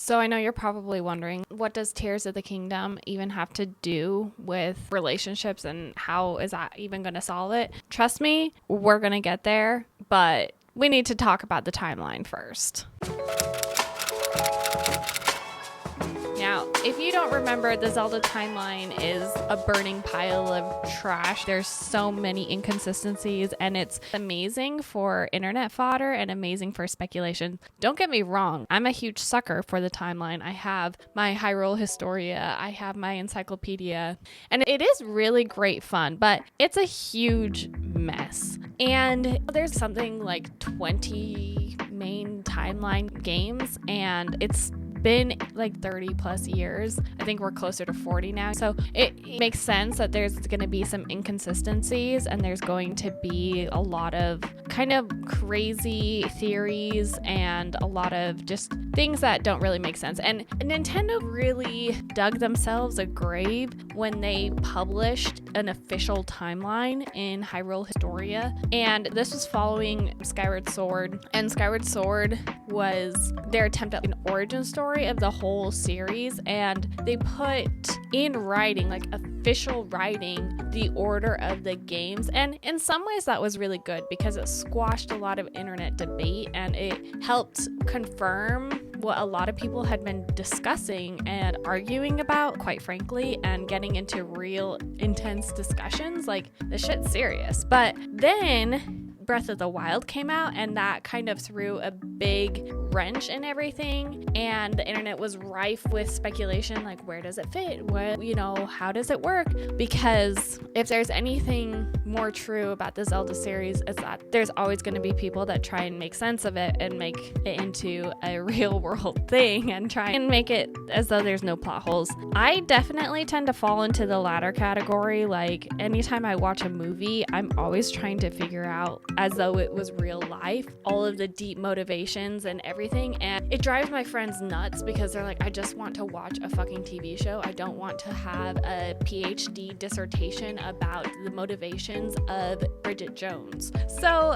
So I know you're probably wondering, what does Tears of the Kingdom even have to do with relationships, and how is that even going to solve it? Trust me, we're going to get there, but we need to talk about the timeline first. Now, if you don't remember, the Zelda timeline is a burning pile of trash. There's so many inconsistencies, and it's amazing for internet fodder and amazing for speculation. Don't get me wrong, I'm a huge sucker for the timeline. I have my Hyrule Historia, I have my encyclopedia, and it is really great fun, but it's a huge mess. And there's something like 20 main timeline games, and it's been like 30 plus years. I think we're closer to 40 now. So it makes sense that there's going to be some inconsistencies, and there's going to be a lot of kind of crazy theories and a lot of just things that don't really make sense. And Nintendo really dug themselves a grave when they published an official timeline in Hyrule Historia. And this was following Skyward Sword. And Skyward Sword was their attempt at an origin story of the whole series, and they put in writing, like official writing, the order of the games. And in some ways that was really good because it squashed a lot of internet debate, and it helped confirm what a lot of people had been discussing and arguing about, quite frankly, and getting into real intense discussions. Like, this shit's serious. But then Breath of the Wild came out, and that kind of threw a big wrench in everything, and the internet was rife with speculation, like, where does it fit? What, how does it work? Because if there's anything more true about the Zelda series, is that there's always going to be people that try and make sense of it and make it into a real world thing and try and make it as though there's no plot holes. I definitely tend to fall into the latter category. Like, anytime I watch a movie, I'm always trying to figure out, as though it was real life, all of the deep motivations and everything. And it drives my friends nuts because they're like, I just want to watch a fucking TV show. I don't want to have a PhD dissertation about the motivations of Bridget Jones. So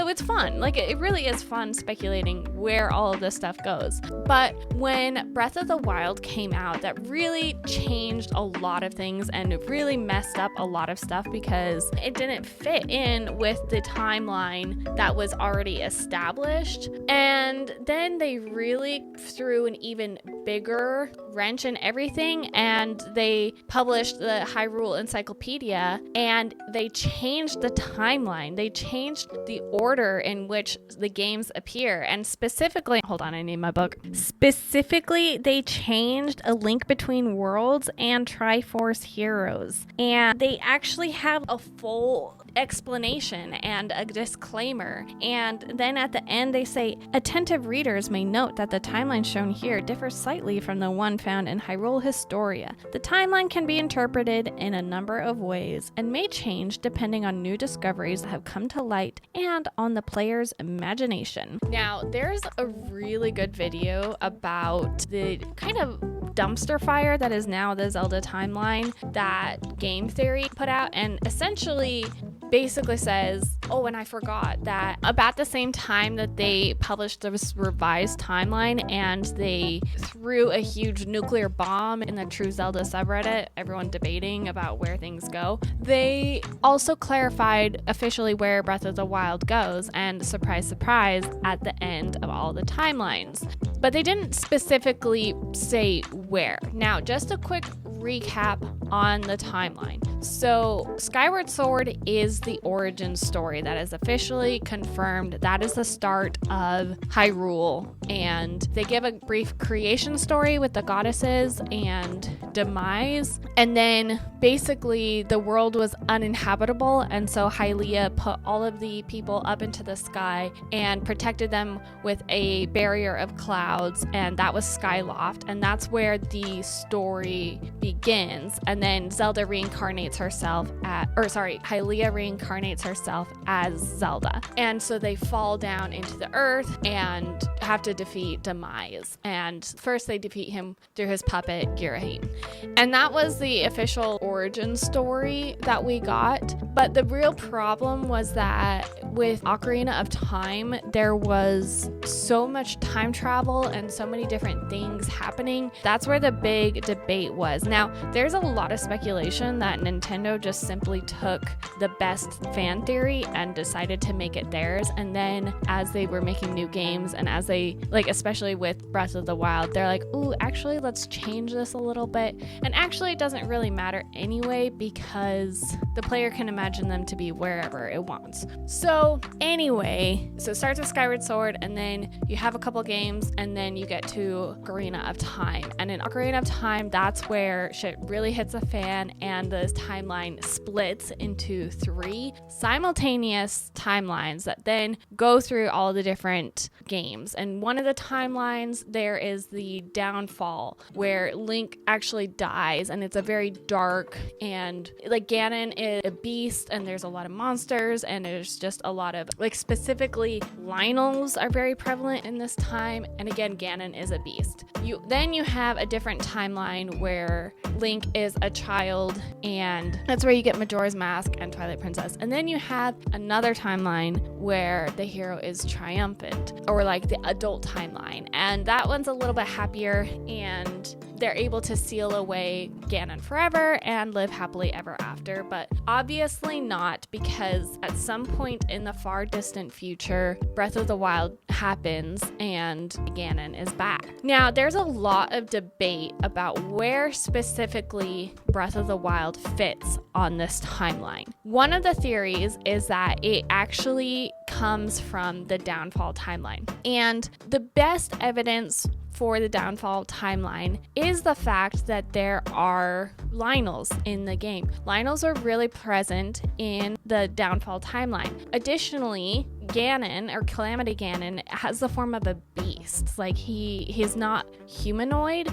it's fun. Like, it really is fun speculating where all of this stuff goes. But when Breath of the Wild came out, that really changed a lot of things, and it really messed up a lot of stuff because it didn't fit in with the timeline that was already established. And then they really threw an even bigger wrench in everything, and they published the Hyrule Encyclopedia, and they changed the timeline. They changed the order in which the games appear, and specifically, hold on, I need my book. Specifically, they changed A Link Between Worlds and Triforce Heroes, and they actually have a full explanation and a disclaimer. And then at the end they say, attentive readers may note that the timeline shown here differs slightly from the one found in Hyrule Historia. The timeline can be interpreted in a number of ways and may change depending on new discoveries that have come to light and on the player's imagination. Now, there's a really good video about the kind of dumpster fire that is now the Zelda timeline that Game Theory put out, and essentially basically says, oh, and I forgot that about the same time that they published this revised timeline and they threw a huge nuclear bomb in the True Zelda subreddit, everyone debating about where things go, they also clarified officially where Breath of the Wild goes, and surprise, surprise, at the end of all the timelines. But they didn't specifically say where. Now, just a quick recap on the timeline. So Skyward Sword is the origin story that is officially confirmed. That is the start of Hyrule, and they give a brief creation story with the goddesses and demise, and then basically the world was uninhabitable, and so Hylia put all of the people up into the sky and protected them with a barrier of clouds, and that was Skyloft, and that's where the story begins, and then Zelda reincarnates herself Hylia reincarnates herself as Zelda. And so they fall down into the earth and have to defeat Demise. And first they defeat him through his puppet, Girahim. And that was the official origin story that we got. But the real problem was that with Ocarina of Time, there was so much time travel and so many different things happening. That's where the big debate was. Now, there's a lot of speculation that Nintendo just simply took the best fan theory and decided to make it theirs. And then as they were making new games, and as they, like, especially with Breath of the Wild, they're like, ooh, actually, let's change this a little bit. And actually, it doesn't really matter anyway, because the player can imagine them to be wherever it wants. So anyway, so it starts with Skyward Sword, and then you have a couple games, and then you get to Ocarina of Time. And in Ocarina of Time, that's where shit really hits the fan, and the timeline splits into 3 simultaneous timelines that then go through all the different games. And one of the timelines, there is the downfall where Link actually dies, and it's a very dark, and like Ganon is a beast, and there's a lot of monsters, and there's just a lot of, like, specifically Lynels are very prevalent in this time, and again, Ganon is a beast. Then you have a different timeline where Link is a child, and that's where you get Majora's Mask and Twilight Princess. And then you have another timeline where the hero is triumphant, or like the adult timeline, and that one's a little bit happier, and they're able to seal away Ganon forever and live happily ever after. But obviously not, because at some point in the far distant future, Breath of the Wild happens and Ganon is back. Now, there's a lot of debate about where specifically Breath of the Wild fits on this timeline. One of the theories is that it actually comes from the Downfall timeline. And the best evidence for the Downfall timeline is the fact that there are Lynels in the game. Lynels are really present in the Downfall timeline. Additionally, Ganon, or Calamity Ganon, has the form of a beast. Like, he's not humanoid.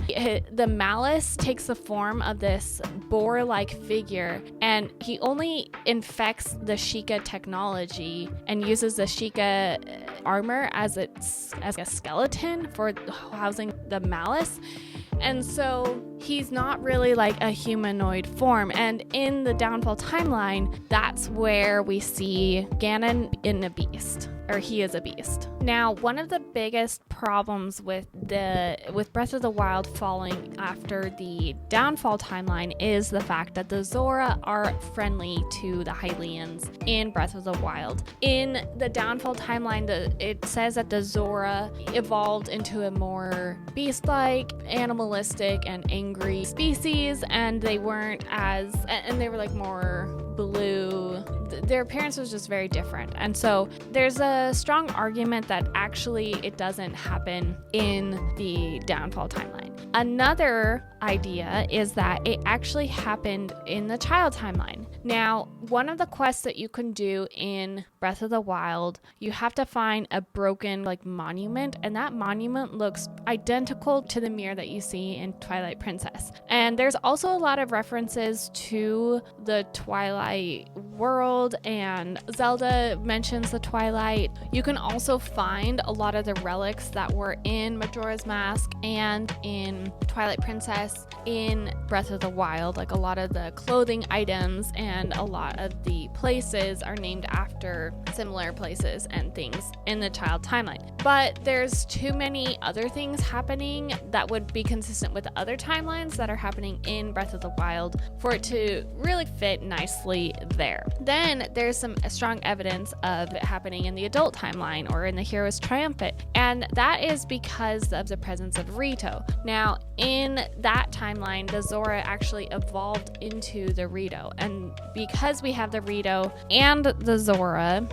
The Malice takes the form of this boar-like figure, and he only infects the Sheikah technology and uses the Sheikah armor as a skeleton for housing the Malice. And so he's not really like a humanoid form. And in the Downfall timeline, that's where we see Ganon in a beast, or he is a beast. Now, one of the biggest problems with Breath of the Wild falling after the Downfall timeline is the fact that the Zora are friendly to the Hylians in Breath of the Wild. In the Downfall timeline, it says that the Zora evolved into a more beast-like, animalistic, and angry species, and they weren't and they were like more blue. Their appearance was just very different. And so there's a strong argument that actually it doesn't happen in the Downfall timeline. Another idea is that it actually happened in the Child timeline. Now, one of the quests that you can do in Breath of the Wild, you have to find a broken monument, and that monument looks identical to the mirror that you see in Twilight Princess. And there's also a lot of references to the Twilight world, and Zelda mentions the Twilight. You can also find a lot of the relics that were in Majora's Mask and in Twilight Princess in Breath of the Wild. Like, a lot of the clothing items and a lot of the places are named after similar places and things in the Child timeline. But there's too many other things happening that would be consistent with the other timelines that are happening in Breath of the Wild for it to really fit nicely there. Then there's some strong evidence of it happening in the adult timeline, or in the hero's triumphant, and that is because of the presence of Rito. Now, in that timeline, the Zora actually evolved into the Rito, and because we have the Rito and the Zora,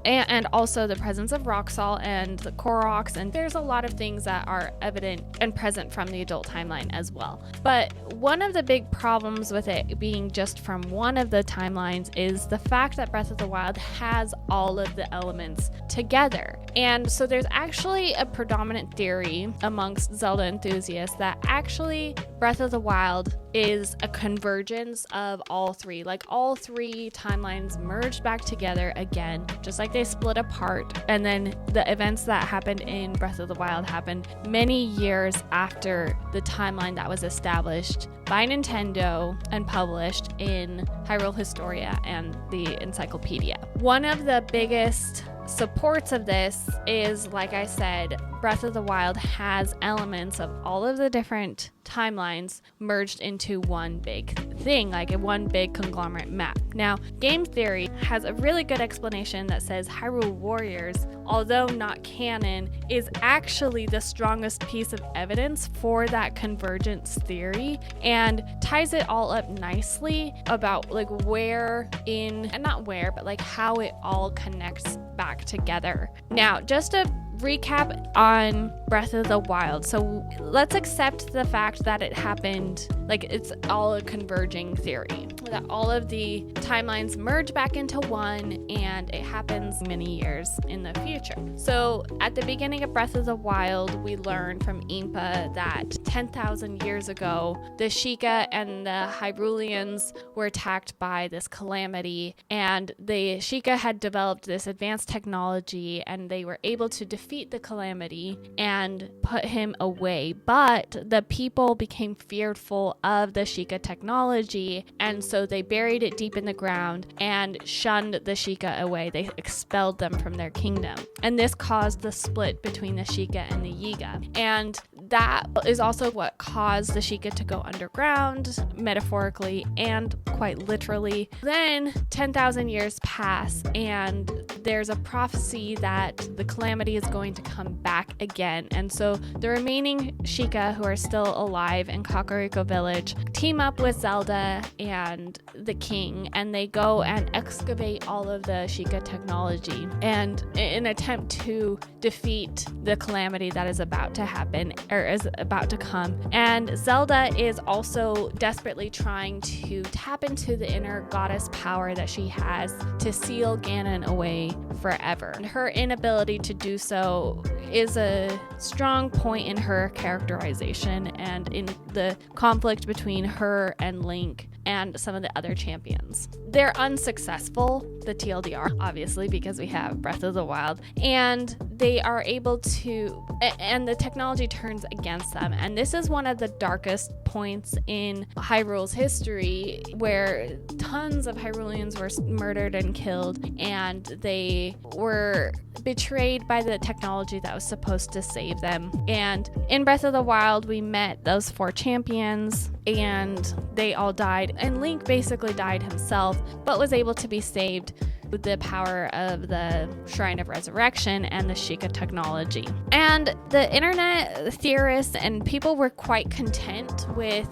and also the presence of Roxal and the Koroks, and there's a lot of things that are evident and present from the adult timeline as well. But one of the big problems with it being just from one of the timelines is the fact that Breath of the Wild has all of the elements together. And so there's actually a predominant theory amongst Zelda enthusiasts that actually Breath of the Wild is a convergence of all three. Like all three timelines merged back together again, just like they split apart. And then the events that happened in Breath of the Wild happened many years after the timeline that was established by Nintendo and published in Hyrule Historia and the Encyclopedia. One of the biggest supports of this is, like I said, Breath of the Wild has elements of all of the different timelines merged into one big thing, like a one big conglomerate map. Now, game theory has a really good explanation that says Hyrule Warriors, although not canon, is actually the strongest piece of evidence for that convergence theory and ties it all up nicely about like where in, and not where, but like how it all connects back together. Now, just to recap on Breath of the Wild. So let's accept the fact that it happened, like it's all a converging theory, that all of the timelines merge back into one and it happens many years in the future. So at the beginning of Breath of the Wild, we learned from Impa that 10,000 years ago, the Sheikah and the Hyruleans were attacked by this calamity, and the Sheikah had developed this advanced technology and they were able to defeat the calamity and put him away. But the people became fearful of the Sheikah technology, and so they buried it deep in the ground and shunned the Sheikah away. They expelled them from their kingdom. And this caused the split between the Sheikah and the Yiga. And that is also what caused the Sheikah to go underground, metaphorically and quite literally. Then 10,000 years pass, and there's a prophecy that the calamity is going to come back again. And so the remaining Sheikah who are still alive in Kakariko Village team up with Zelda and the king, and they go and excavate all of the Sheikah technology and in an attempt to defeat the calamity that is about to happen, or is about to come. And Zelda is also desperately trying to tap into the inner goddess power that she has to seal Ganon away forever. And her inability to do so is a strong point in her characterization and in the conflict between her and Link and some of the other champions. They're unsuccessful, the TLDR, obviously, because we have Breath of the Wild, and they are able to, and the technology turns against them. And this is one of the darkest points in Hyrule's history, where tons of Hyruleans were murdered and killed, and they were betrayed by the technology that was supposed to save them. And in Breath of the Wild, we met those 4 champions, and they all died, and Link basically died himself, but was able to be saved with the power of the Shrine of Resurrection and the Sheikah technology. And the internet theorists and people were quite content with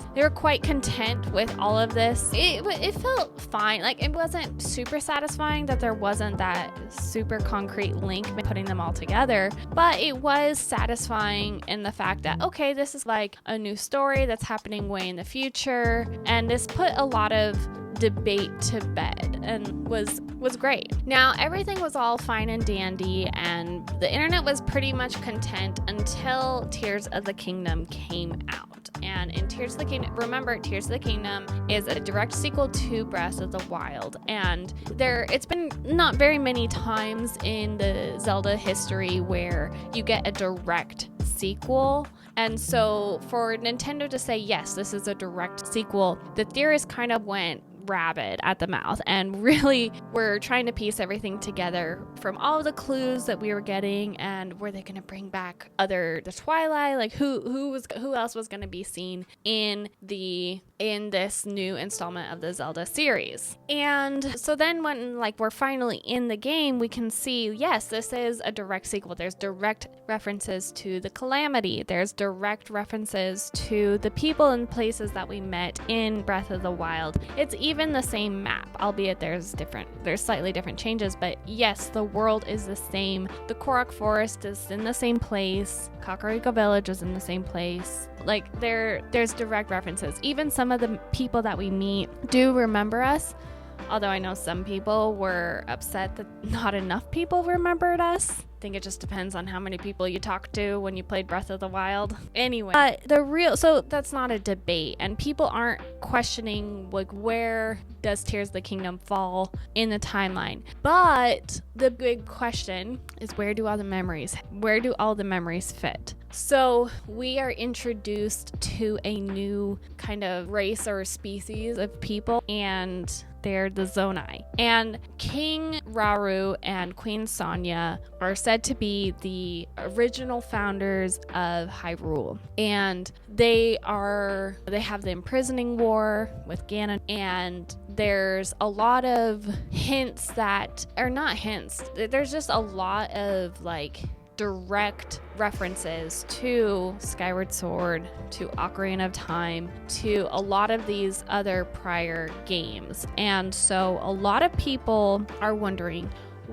all of this. It felt fine. Like, it wasn't super satisfying that there wasn't that super concrete link putting them all together, but it was satisfying in the fact that, okay, this is like a new story that's happening way in the future, and this put a lot of debate to bed and was great. Now, everything was all fine and dandy, and the internet was pretty much content until Tears of the Kingdom came out. And in Tears of the Kingdom, remember, Tears of the Kingdom is a direct sequel to Breath of the Wild, and it's been not very many times in the Zelda history where you get a direct sequel. And so for Nintendo to say, yes, this is a direct sequel, the theorists kind of went rabid at the mouth and really were trying to piece everything together from all of the clues that we were getting. And were they going to bring back the Twilight? Like who else was going to be seen in this new installment of the Zelda series? And so then when we're finally in the game, we can see, yes, this is a direct sequel. There's direct references to the calamity. There's direct references to the people and places that we met in Breath of the Wild. It's even the same map, albeit there's slightly different changes, but yes, the world is the same. The Korok Forest is in the same place. Kakariko Village is in the same place. There's direct references. Even some of the people that we meet do remember us, although I know some people were upset that not enough people remembered us. think it just depends on how many people you talk to when you played Breath of the Wild. Anyway, so that's not a debate, and people aren't questioning like where does Tears of the Kingdom fall in the timeline. But the big question is, where do all the memories fit? So we are introduced to a new kind of race or species of people, and they're the Zonai. And King Rauru and Queen Sonia are said to be the original founders of Hyrule. And they have the imprisoning war with Ganon, and there's a lot of hints there's just a lot of like direct references to Skyward Sword, to Ocarina of Time, to a lot of these other prior games. And so a lot of people are wondering,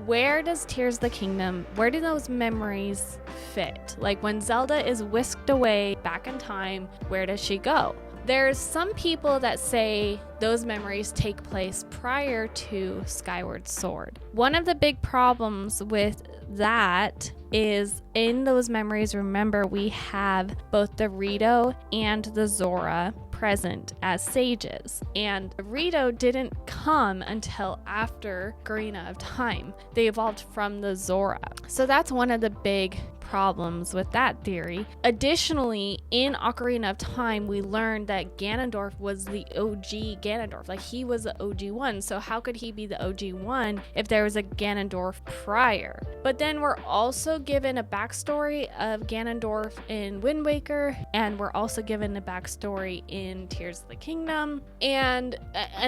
where does Tears of the Kingdom, where do those memories fit? Like when Zelda is whisked away back in time, where does she go? There's some people that say those memories take place prior to Skyward Sword. One of the big problems with that is in those memories, remember, we have both the Rito and the Zora present as sages, and the Rito didn't come until after Ocarina of Time. They evolved from the Zora. So that's one of the big problems with that theory. Additionally, in Ocarina of Time, we learned that Ganondorf was the OG Ganondorf. Like, he was the OG one. So how could he be the OG one if there was a Ganondorf prior? But then we're also given a backstory of Ganondorf in Wind Waker, and we're also given a backstory in Tears of the Kingdom, and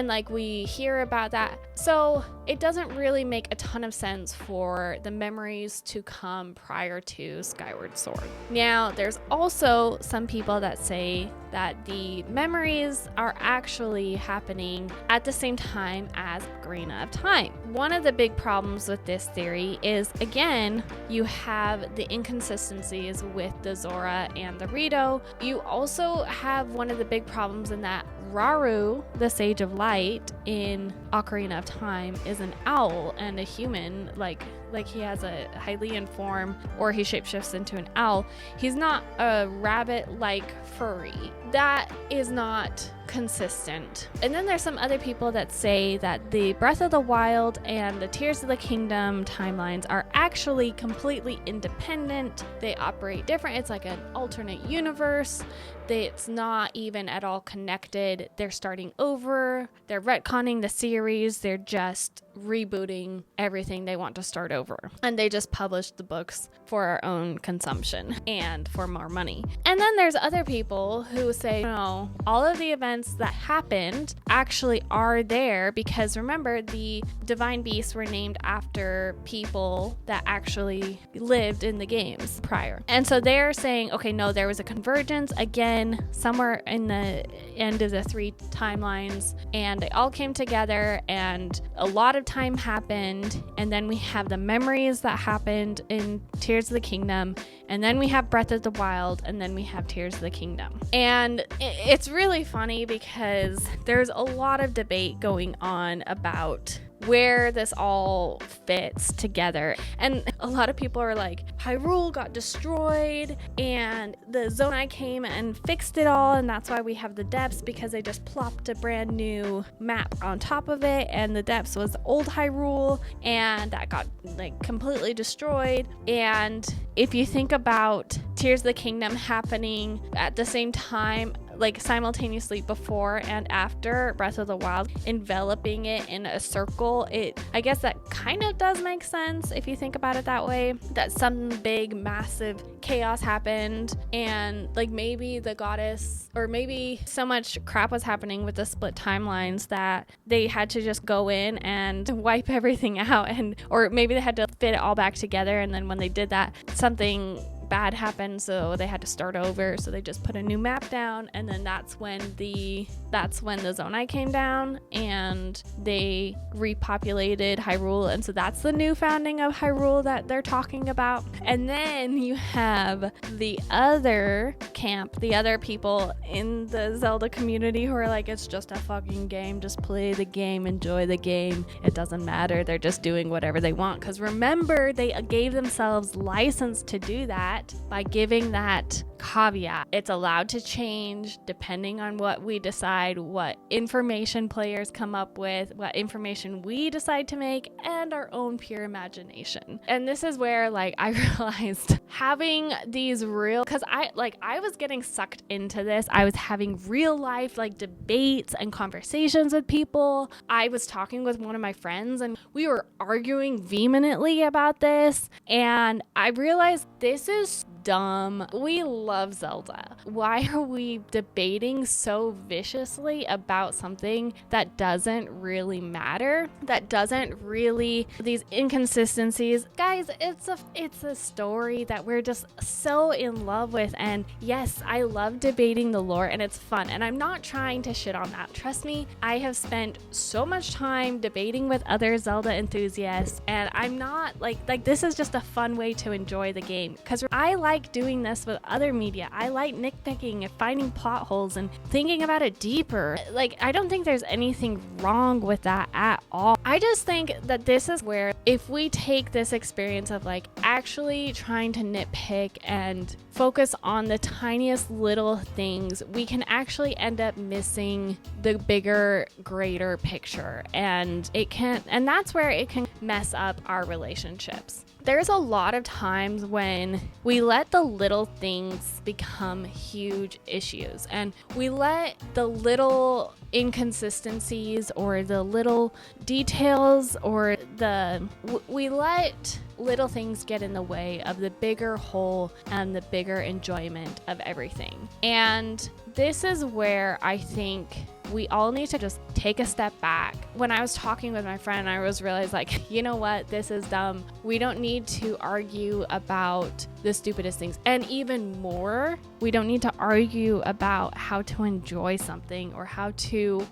like we hear about that. So it doesn't really make a ton of sense for the memories to come prior to Skyward Sword. Now, there's also some people that say that the memories are actually happening at the same time as Ocarina of Time. One of the big problems with this theory is, again, you have the inconsistencies with the Zora and the Rito. You also have one of the big problems in that Rauru, the Sage of Light in Ocarina of Time, is an owl and a human, like he has a Hylian form, or he shapeshifts into an owl. He's not a rabbit-like furry. That is not consistent. And then there's some other people that say that the Breath of the Wild and the Tears of the Kingdom timelines are actually completely independent. They operate different. It's like an alternate universe. It's not even at all connected. They're starting over. They're retconning the series. They're just rebooting everything. They want to start over. And they just published the books for our own consumption and for more money. And then there's other people who say, no, all of the events that happened actually are there, because remember, the divine beasts were named after people that actually lived in the games prior. And so they're saying, okay, no, there was a convergence again somewhere in the end of the three timelines, and they all came together, and a lot of time happened, and then we have the memories that happened in Tears of the Kingdom, and then we have Breath of the Wild, and then we have Tears of the Kingdom. And it's really funny because there's a lot of debate going on about where this all fits together. And a lot of people are like, Hyrule got destroyed and the Zonai came and fixed it all, and that's why we have the depths, because they just plopped a brand new map on top of it, and the depths was old Hyrule, and that got like completely destroyed. And if you think about Tears of the Kingdom happening at the same time, like simultaneously before and after Breath of the Wild, enveloping it in a circle, I guess that kind of does make sense if you think about it that way, that some big massive chaos happened, and like maybe the goddess, or maybe so much crap was happening with the split timelines that they had to just go in and wipe everything out, or maybe they had to fit it all back together, and then when they did that, something bad happened, so they had to start over, so they just put a new map down, and then that's when the Zonai came down and they repopulated Hyrule, and so that's the new founding of Hyrule that they're talking about. And then you have the other camp, the other people in the Zelda community who are like, it's just a fucking game, just play the game, enjoy the game, it doesn't matter, they're just doing whatever they want. Because remember, they gave themselves license to do that by giving that caveat. It's allowed to change depending on what we decide, what information players come up with, what information we decide to make, and our own pure imagination. And this is where like I realized having these real, because I was getting sucked into this. I was having real life like debates and conversations with people. I was talking with one of my friends and we were arguing vehemently about this, and I realized this is dumb. We love Zelda. Why are we debating so viciously about something that doesn't really matter? That doesn't really, these inconsistencies. Guys, it's a story that we're just so in love with. And yes, I love debating the lore and it's fun. And I'm not trying to shit on that. Trust me, I have spent so much time debating with other Zelda enthusiasts, and I'm not like this is just a fun way to enjoy the game, because I like doing this with other media. I like nitpicking and finding plot holes and thinking about it deeper. Like, I don't think there's anything wrong with that at all. I just think that this is where, if we take this experience of like actually trying to nitpick and focus on the tiniest little things, we can actually end up missing the bigger, greater picture. And that's where it can mess up our relationships. There's a lot of times when we let the little things become huge issues, and we let the little inconsistencies or the little details or we let little things get in the way of the bigger whole and the bigger enjoyment of everything. And this is where I think we all need to just take a step back. When I was talking with my friend, I realized like, you know what, this is dumb. We don't need to argue about the stupidest things. And even more, we don't need to argue about how to enjoy something or how to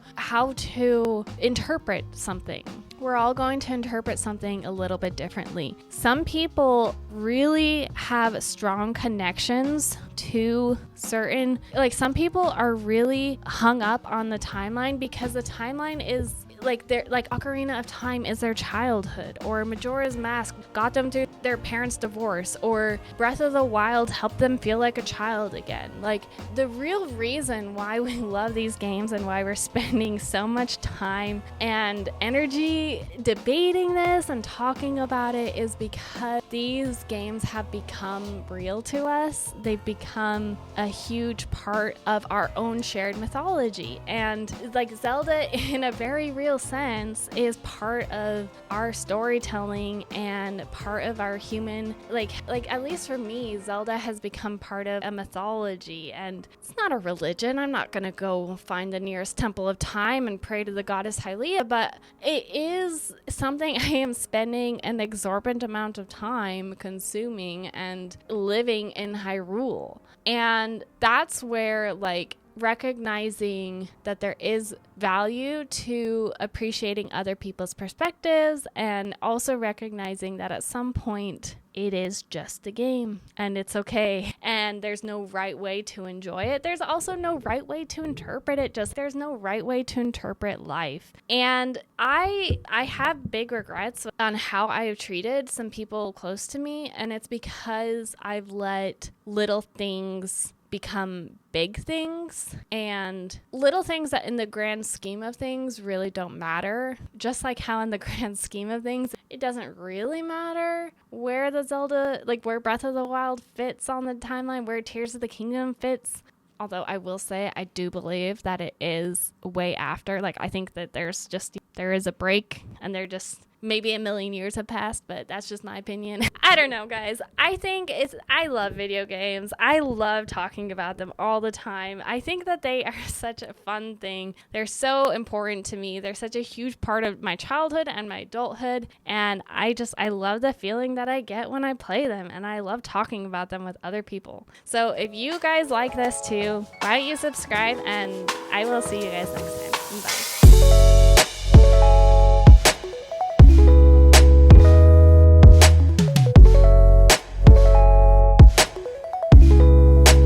interpret something. We're all going to interpret something a little bit differently. Some people really have strong connections to certain, like some people are really hung up on the timeline because the timeline is like Ocarina of Time is their childhood, or Majora's Mask got them through their parents' divorce, or Breath of the Wild helped them feel like a child again. Like, the real reason why we love these games and why we're spending so much time and energy debating this and talking about it is because these games have become real to us. They've become a huge part of our own shared mythology. And like Zelda, in a very real sense, is part of our storytelling and part of our human, like at least for me, Zelda has become part of a mythology. And it's not a religion. I'm not gonna go find the nearest temple of time and pray to the goddess Hylia, but it is something I am spending an exorbitant amount of time consuming and living in Hyrule. And that's where like recognizing that there is value to appreciating other people's perspectives, and also recognizing that at some point it is just a game and it's okay, and there's no right way to enjoy it. There's also no right way to interpret it. Just there's no right way to interpret life. And I have big regrets on how I have treated some people close to me, and it's because I've let little things become big things, and little things that in the grand scheme of things really don't matter. Just like how in the grand scheme of things, it doesn't really matter where the Zelda, like where Breath of the Wild fits on the timeline, where Tears of the Kingdom fits. Although I will say, I do believe that it is way after. Like, I think that there is a break, and they're just maybe a million years have passed, but that's just my opinion. I don't know, guys. I love video games. I love talking about them all the time. I think that they are such a fun thing. They're so important to me. They're such a huge part of my childhood and my adulthood. And I love the feeling that I get when I play them. And I love talking about them with other people. So if you guys like this too, why don't you subscribe, and I will see you guys next time. Bye.